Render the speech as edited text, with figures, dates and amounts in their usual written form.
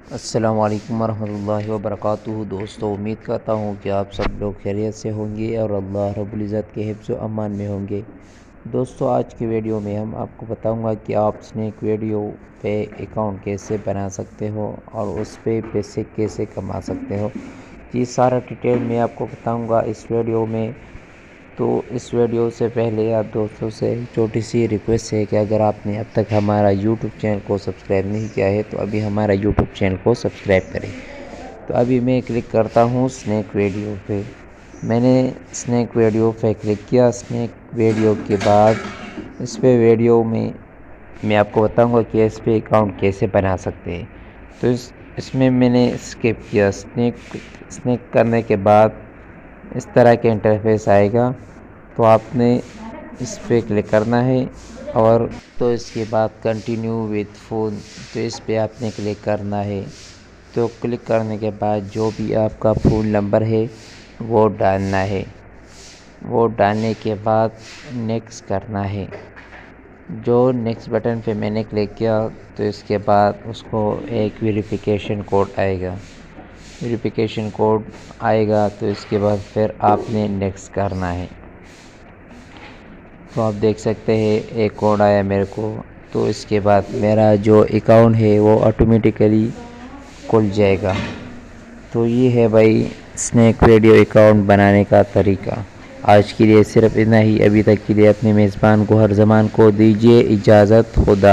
अस्सलाम वालेकुम वरहमतुल्लाहि वबरकातुहू। दोस्तों, उम्मीद करता हूँ कि आप सब लोग खैरियत से होंगे और अल्लाह रब्बुल इज़्ज़त के हिफ्ज़ व अमान में होंगे। दोस्तों, आज की वीडियो में हम आपको बताऊंगा कि आप स्नैक वीडियो पे अकाउंट कैसे बना सकते हो और उस पे पैसे कैसे कमा सकते हो। ये सारा डिटेल मैं आपको बताऊंगा इस वीडियो में। तो इस वीडियो से पहले आप दोस्तों से छोटी सी रिक्वेस्ट है कि अगर आपने अब तक हमारा यूट्यूब चैनल को सब्सक्राइब नहीं किया है तो अभी हमारा यूट्यूब चैनल को सब्सक्राइब करें। तो अभी मैं क्लिक करता हूँ स्नैक वीडियो पे। मैंने स्नैक वीडियो पे क्लिक किया। स्नैक वीडियो के बाद इस पे वीडियो में मैं आपको बताऊंगा कि इस पे अकाउंट कैसे बना सकते हैं। तो इसमें मैंने स्किप किया। स्नैक करने के बाद इस तरह के इंटरफेस आएगा, तो आपने इस पे क्लिक करना है और तो इसके बाद कंटिन्यू विथ फ़ोन, तो इस पे आपने क्लिक करना है। तो क्लिक करने के बाद जो भी आपका फ़ोन नंबर है वो डालना है। वो डालने के बाद नेक्स्ट करना है। जो नेक्स्ट बटन पे मैंने क्लिक किया तो इसके बाद उसको एक वेरिफिकेशन कोड आएगा। वेरिफिकेशन कोड आएगा तो इसके बाद फिर आपने नेक्स्ट करना है। तो आप देख सकते हैं एक कोड आया मेरे को। तो इसके बाद मेरा जो अकाउंट है वो ऑटोमेटिकली खुल जाएगा। तो ये है भाई स्नैक वीडियो अकाउंट बनाने का तरीका। आज के लिए सिर्फ इतना ही। अभी तक के लिए अपने मेज़बान को हर ज़मान को दीजिए इजाज़त। खुदा।